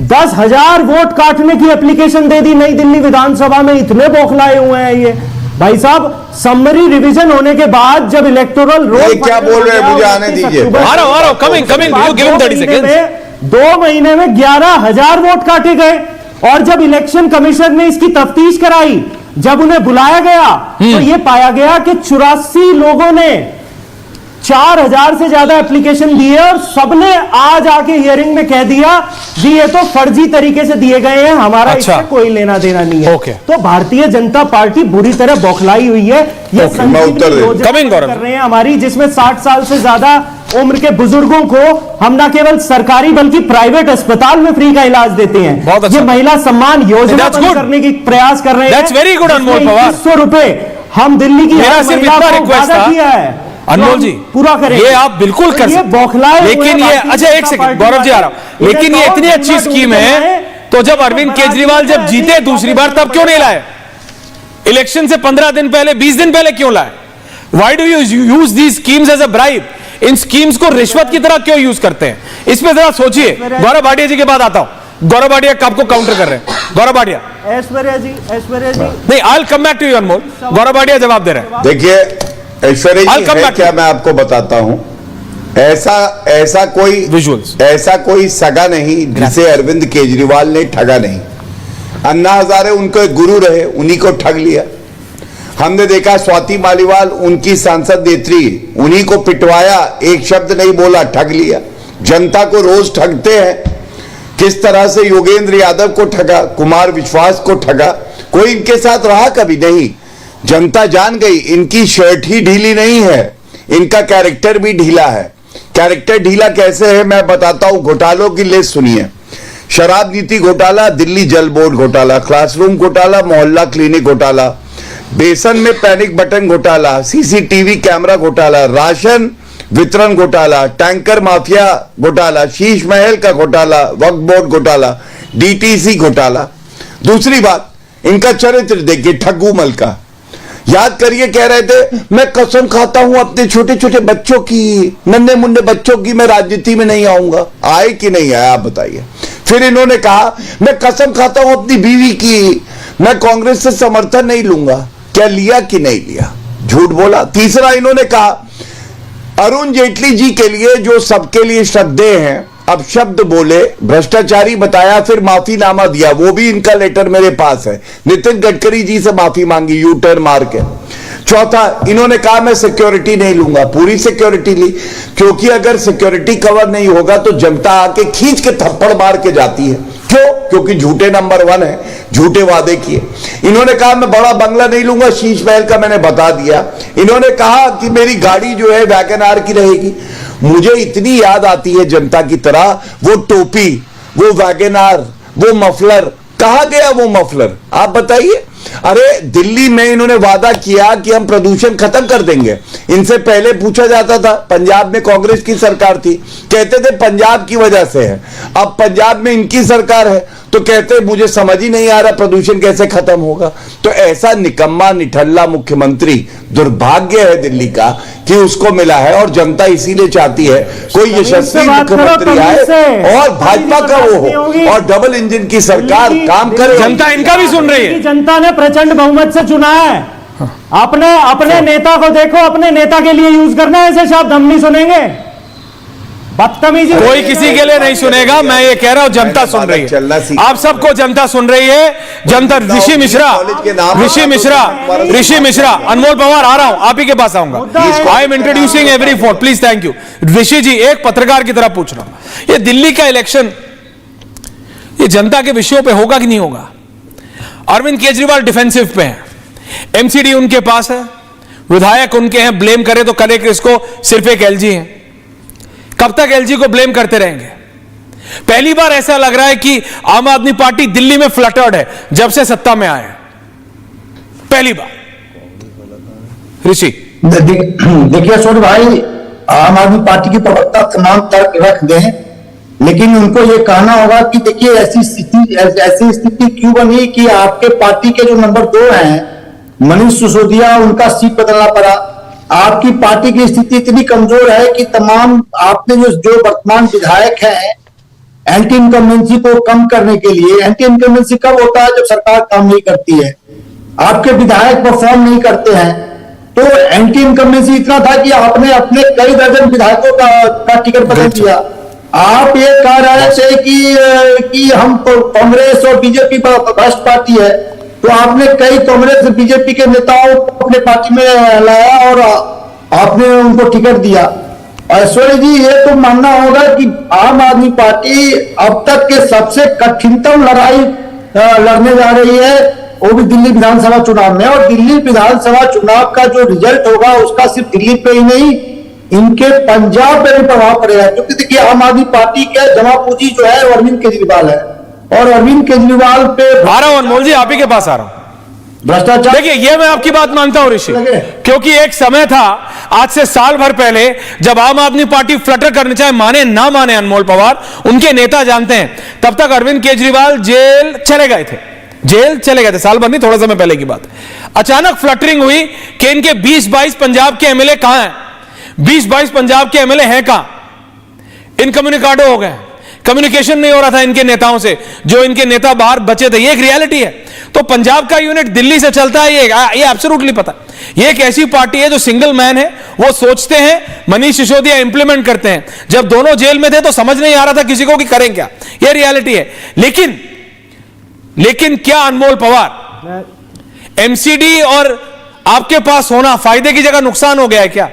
10,000 वोट काटने की एप्लीकेशन दे दी नई दिल्ली विधानसभा में। इतने बौखलाए हुए हैं ये भाई साहब। समरी रिवीजन होने के बाद जब इलेक्टोरल रोल ये क्या बोल रहे हैं? मुझे आने दीजिए। आ रहा हूं, coming, you give him 30 seconds। 2 महीने में 11,000 वोट काटे गए। और जब इलेक्शन कमीशन ने इसकी तफ्तीश कराई, जब उन्हें बुलाया गया, तो यह पाया गया कि 84 लोगों ने 4,000 से ज्यादा एप्लीकेशन दिए और सबने आज आके हियरिंग में कह दिया जी ये तो फर्जी तरीके से दिए गए हैं, हमारा अच्छा। इससे कोई लेना देना नहीं है। ओके। तो भारतीय जनता पार्टी बुरी तरह बौखलाई हुई है। ये ओके, मैं उत्तर संजीवनी दे- योजना Coming, गौरव। कर रहे हैं हमारी, जिसमें 60 साल से ज्यादा उम्र के बुजुर्गों को हम न केवल सरकारी बल्कि प्राइवेट अस्पताल में फ्री का इलाज देते हैं। बहुत अच्छा। ये महिला सम्मान योजना That's बंद good। करने की प्रयास कर रहे हैं। That's very good, अनमोल जिसमें पवार। 2100 रुपए हम दिल्ली की मेरा हर सिर्फ महिला इतना को रिक्वेस्ट वादा था, किया है। अनमोल तो जी, हम पूरा करें। ये आप बिल्कुल कर ये सकते, बौखलाए हुए लेकिन हैं ये भारतीय अच्छा एक जनता सेकंड पार्टी गौरव जी आ वाले। रहा हूं, लेकिन ये इन्हें इतनी कहो अच्छी ढूंढ स्कीम ढूंढ के है, लाए, तो जब तो अरविंद बना केजरीवाल दीजिए, जब जीते दूसरी बार तब क्यों नहीं लाए? इलेक्शन से 15 दिन पहले, 20 दिन पहले क्यों लाए? Why do you use these schemes as a bribe? इन स्कीम्स को रिश्वत की तरह क्यों यूज करते हैं? इस पे जरा सोचिए। गौरव भाटिया जी के बाद आता हूं। गौरव भाटिया आपको काउंटर कर रहे हैं। गौरव भाटिया ऐश्वर्या जी नहीं, I will come back to you Anmol. Gaurav Bhatia जवाब दे रहे हैं। देखिए ऐश्वर्या I'll जी come है back to क्या, you। मैं आपको बताता हूं। ऐसा कोई Visuals। ऐसा कोई सगा नहीं जिसे अरविंद केजरीवाल ने ठगा नहीं। अन्ना हजारे उनके गुरु रहे, उन्हीं को ठग लिया। हमने देखा स्वाति मालीवाल उनकी सांसद नेत्री, उन्हीं को पिटवाया, एक शब्द नहीं बोला, ठग लिया। जनता को रोज ठगते हैं। किस तरह से योगेंद्र यादव को ठगा, कुमार विश्वास को ठगा, कोई इनके साथ रहा कभी नहीं। जनता जान गई इनकी शर्ट ही ढीली नहीं है, इनका कैरेक्टर भी ढीला है। कैरेक्टर ढीला कैसे है मैं बताता हूं। घोटालों की लिस्ट सुनिए। शराब नीति घोटाला, दिल्ली जल बोर्ड घोटाला, क्लासरूम घोटाला, मोहल्ला क्लिनिक घोटाला, बेसन में पैनिक बटन घोटाला, सीसीटीवी कैमरा घोटाला, राशन वितरण घोटाला, टैंकर माफिया घोटाला, शीश महल का घोटाला, वक्फ बोर्ड घोटाला, डीटीसी घोटाला। दूसरी बात, इनका चरित्र देखिए, ठग्गू मल का। याद करिए, कह रहे थे मैं कसम खाता हूं अपने छोटे छोटे बच्चों की, नन्हे मुन्ने बच्चों की, मैं राजनीति में नहीं आऊंगा। आए कि नहीं आया आप बताइए। फिर इन्होंने कहा मैं कसम खाता हूं अपनी बीवी की, मैं कांग्रेस से समर्थन नहीं लूंगा। क्या लिया कि नहीं लिया? झूठ बोला। तीसरा इन्होंने कहा अरुण जेटली जी के लिए जो सबके लिए श्रद्धेय हैं, अब शब्द बोले, भ्रष्टाचारी बताया, फिर माफीनामा दिया, वो भी इनका लेटर मेरे पास है। नितिन गडकरी जी से माफी मांगी यू टर्न मार के। चौथा, इन्होंने कहा मैं सिक्योरिटी नहीं लूंगा, पूरी सिक्योरिटी ली, क्योंकि अगर सिक्योरिटी कवर नहीं होगा तो जनता आके खींच के थप्पड़ मार के जाती है। क्यों? क्योंकि झूठे नंबर 1 है, झूठे वादे किए। इन्होंने कहा मैं बड़ा बंगला नहीं लूंगा, शीश महल का मैंने बता दिया। इन्होंने कहा कि मेरी गाड़ी जो है वैगन आर की रहेगी। मुझे इतनी याद आती है जनता की तरह, वो टोपी, वो वैगन आर, वो मफलर, कहां गया वो मफलर? आप बताइए। अरे दिल्ली में इन्होंने वादा किया कि हम प्रदूषण खत्म कर देंगे। इनसे पहले पूछा जाता था, पंजाब में कांग्रेस की सरकार थी, कहते थे पंजाब की वजह से है। अब पंजाब में इनकी सरकार है तो कहते मुझे समझ ही नहीं आ रहा प्रदूषण कैसे खत्म होगा। तो ऐसा निकम्मा निठल्ला मुख्यमंत्री, दुर्भाग्य है दिल्ली का कि उसको मिला है, और जनता इसीलिए चाहती है कोई यशस्वी मुख्यमंत्री आए और भाजपा का वो हो और डबल इंजन की सरकार काम करे। जनता इनका भी सुन रही है। जनता ने प्रचंड बहुमत से चुना है। अपने नेता को देखो, अपने नेता के लिए यूज करना है ऐसे शब्द, हम नहीं सुनेंगे। बदतमीजी कोई किसी के लिए नहीं सुनेगा। मैं ये कह रहा हूं जनता सुन रही है। आप सबको जनता सुन रही है। जनता, ऋषि मिश्रा, अनमोल पवार, आ रहा हूं, आप ही के पास आऊंगा। I am introducing every phone, please, thank you. Rishi ji, एक पत्रकार की तरह पूछ रहा हूं, ये दिल्ली का इलेक्शन ये जनता के विषयों पे होगा कि नहीं होगा? अरविंद केजरीवाल डिफेंसिव पे हैं, एमसीडी उनके पास है, विधायक उनके हैं, ब्लेम करे तो करे कि इसको सिर्फ एक एलजी है। कब तक एलजी को ब्लेम करते रहेंगे? पहली बार ऐसा लग रहा है कि आम आदमी पार्टी दिल्ली में फ्लटर्ड है जब से सत्ता में आए, पहली बार। ऋषि, देखिए सूर्य भाई, आम आदमी पार्टी की प्रवक्ता तमाम तर्क रख दें, लेकिन उनको ये कहना होगा कि देखिए ऐसी स्थिति क्यों बनी कि आपके पार्टी के जो नंबर 2 हैं मनीष सिसोदिया, उनका सीट बदलना पड़ा। आपकी पार्टी की स्थिति इतनी कमजोर है कि तमाम आपने जो वर्तमान विधायक हैं, एंटी इनकम्बेंसी को कम करने के लिए, एंटी इनकम्बेंसी कब होता है? जब सरकार काम नहीं करती है, आपके विधायक परफॉर्म नहीं करते हैं। तो एंटी इनकम्बेंसी इतना था कि आपने अपने कई दर्जन विधायकों का टिकट बदल दिया। आप ये कह रहे थे कि हम कांग्रेस और बीजेपी भ्रष्ट पार्टी है, तो आपने कई कांग्रेस और बीजेपी के नेताओं को अपने पार्टी में लाया और आपने उनको टिकट दिया। ऐश्वर्य जी, ये तो मानना होगा कि आम आदमी पार्टी अब तक के सबसे कठिनतम लड़ाई लड़ने जा रही है, वो भी दिल्ली विधानसभा चुनाव में। और दिल्ली विधानसभा चुनाव का जो रिजल्ट होगा उसका सिर्फ दिल्ली पे ही नहीं, इनके पंजाब पे भी प्रभाव पड़ेगा। क्योंकि देखिए आम आदमी पार्टी का जमा पूंजी जो है अरविंद केजरीवाल है, और अरविंद केजरीवाल पे आ रहा हूं अनमोल जी, आप ही के पास आ रहा हूं। भ्रष्टाचार, देखिए ये मैं आपकी बात मानता हूं ऋषि, क्योंकि एक समय था आज से साल भर पहले जब आम आदमी पार्टी फ्लटर करने, चाहे माने ना माने अनमोल पवार, उनके नेता जानते हैं, तब तक अरविंद केजरीवाल जेल चले गए थे, साल भर नहीं, थोड़ा समय पहले की बात। अचानक फ्लटरिंग हुई कि इनके 20-22 पंजाब के एमएलए कहां हैं, 20-22 पंजाब के एमएलए हैं कहां, इनकम्युनिकाडो हो गए, कम्युनिकेशन नहीं हो रहा था इनके नेताओं से, जो इनके नेता बाहर बचे थे। ये एक रियलिटी है। तो पंजाब का यूनिट दिल्ली से चलता है, ये एब्सोल्युटली पता। ये एक ऐसी पार्टी है जो सिंगल मैन है, वो सोचते हैं, मनीष सिसोदिया इंप्लीमेंट करते हैं। जब दोनों जेल में थे तो समझ नहीं आ रहा था किसी को कि करें क्या, ये रियलिटी है। लेकिन क्या अनमोल पवार, एमसीडी और आपके पास होना फायदे की जगह नुकसान हो गया है क्या?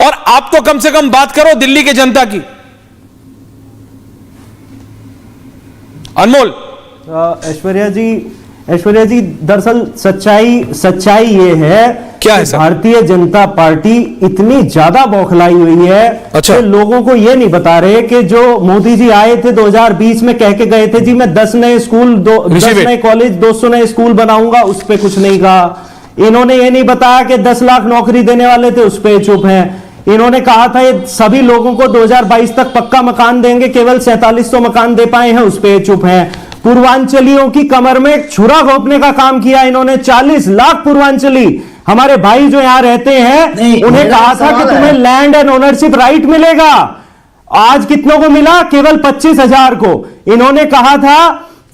और आप तो कम से कम बात करो दिल्ली की जनता की। अनमोल, ऐश्वर्या जी दरअसल सच्चाई ये है क्या है कि सर? भारतीय जनता पार्टी इतनी ज्यादा बौखलाई हुई है कि लोगों को ये नहीं बता रहे कि जो मोदी जी आए थे 2020 में कह के गए थे जी मैं 10 नए स्कूल 10 नए कॉलेज 200 नए स्कूल बनाऊंगा, उस पे कुछ नहीं कहा। इन्होंने ये नहीं बताया कि 10 लाख नौकरी देने वाले थे, उस पे चुप हैं। इन्होंने कहा था ये सभी लोगों को 2022 तक पक्का मकान देंगे, केवल 4700 मकान दे पाए हैं, उस पे चुप हैं। पूर्वांचलियों की कमर में छुरा घोंपने का काम किया इन्होंने। 40 लाख पूर्वांचली हमारे भाई जो यहां रहते हैं, उन्हें कहा था कि तुम्हें लैंड एंड ओनरशिप राइट मिलेगा। आज कितनों को मिला? केवल 25,000 को। इन्होंने कहा था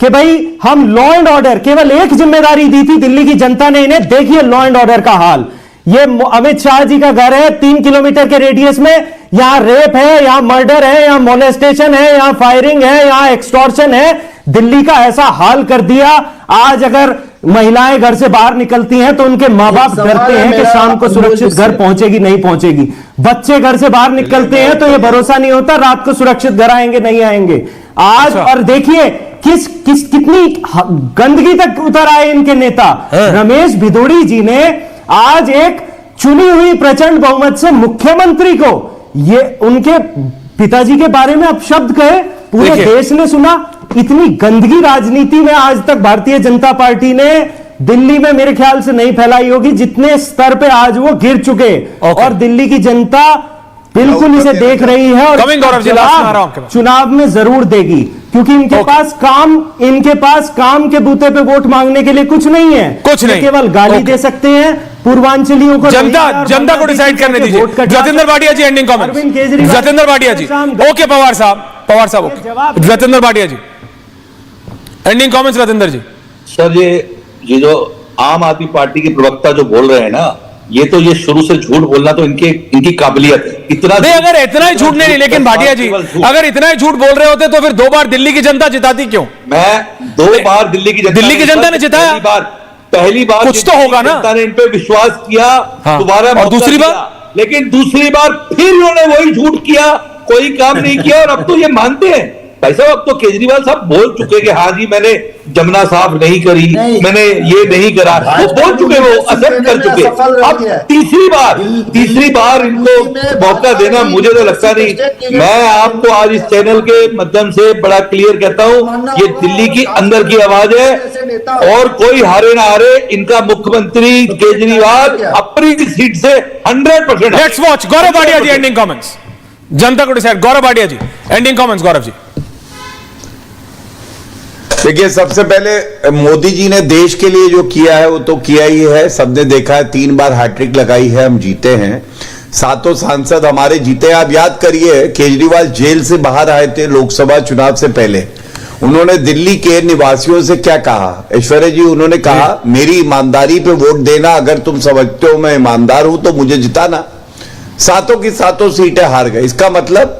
कि भाई हम लॉ एंड ऑर्डर, केवल एक जिम्मेदारी दी थी दिल्ली की जनता ने इन्हें, देखिए लॉ एंड ऑर्डर का हाल। ये अमित शाह जी का घर है 3 किलोमीटर के रेडियस में, यहां रेप है, यहां मर्डर है, यहां मोलेस्टेशन है, यहां फायरिंग है, यहां एक्सटॉर्शन है। दिल्ली का ऐसा हाल कर दिया। आज अगर महिलाएं घर से बाहर निकलती हैं तो उनके मां बाप डरते हैं कि शाम को सुरक्षित घर पहुंचेगी नहीं पहुंचेगी। बच्चे घर से बाहर निकलते हैं तो ये भरोसा नहीं होता रात को सुरक्षित घर आएंगे नहीं आएंगे। आज और देखिए कितनी गंदगी तक उतर आए इनके नेता। रमेश भिदोड़ी जी ने आज एक चुनी हुई प्रचंड बहुमत से मुख्यमंत्री को ये उनके पिताजी के बारे में अपशब्द कहे, पूरे देश ने सुना। इतनी गंदगी राजनीति में आज तक भारतीय जनता पार्टी ने दिल्ली में मेरे ख्याल से नहीं फैलाई होगी जितने स्तर पे आज वो गिर चुके। और दिल्ली की जनता बिल्कुल इसे देख रही है और चुनाव में जरूर देगी, क्योंकि इनके पास काम के बूते पे वोट मांगने के लिए कुछ नहीं है, कुछ नहीं, केवल गाली दे सकते हैं पूर्वांचलियों को। जनता को डिसाइड करने दीजिए। Jatendra Bhatia ji ending comment. अरविंद केजरीवाल, जतेंद्र भाटिया जी, ओके पवार साहब okay. Jatendra Bhatia ji ending comments. Ratendra जी। सर ये जो आम आदमी पार्टी के प्रवक्ता जो बोल रहे हैं ना, ये शुरू से झूठ बोलना तो इनकी काबिलियत है। इतना नहीं, अगर इतना ही झूठ नहीं, लेकिन भाटिया जी अगर इतना ही झूठ बोल रहे होते तो फिर 2 बार दिल्ली की जनता जिताती क्यों? मैं 2 बार दिल्ली की जनता ने जिताया। पहली बार कुछ तो होगा ना, जनता ने इन पे विश्वास किया। दोबारा और दूसरी बार, लेकिन दूसरी बार फिर उन्होंने वही झूठ किया, कोई काम नहीं किया, और अब तो ये मानते हैं भाई साहब अब तो केजरीवाल साहब बोल चुके कि हाँ जी मैंने जमुना साफ नहीं करी, नहीं। मैंने ये नहीं करा, वो बोल चुके, वो असर कर चुके। अब तीसरी बार इनको मौका देना मुझे तो लगता नहीं। मैं आपको आज इस चैनल के माध्यम से बड़ा क्लियर कहता हूं, ये दिल्ली की अंदर की आवाज है और कोई हारे ना हारे, इनका मुख्यमंत्री केजरीवाल अपनी सीट से 100%। Let's watch Gaurav Bhatia ji ending comments. जनता को decide. Gaurav Bhatia ji ending comments. Gaurav ji देखिए, सबसे पहले मोदी जी ने देश के लिए जो किया है वो तो किया ही है, सबने देखा है। 3 बार हैट्रिक लगाई है, हम जीते हैं, 7 सांसद हमारे जीते हैं। आप याद करिए, केजरीवाल जेल से बाहर आए थे लोकसभा चुनाव से पहले, उन्होंने दिल्ली के निवासियों से क्या कहा? ऐश्वर्या जी, उन्होंने कहा मेरी ईमानदारी पे वोट देना, अगर तुम समझते हो मैं ईमानदार हूं तो मुझे जिताना। 7 की 7 सीटें हार गए। इसका मतलब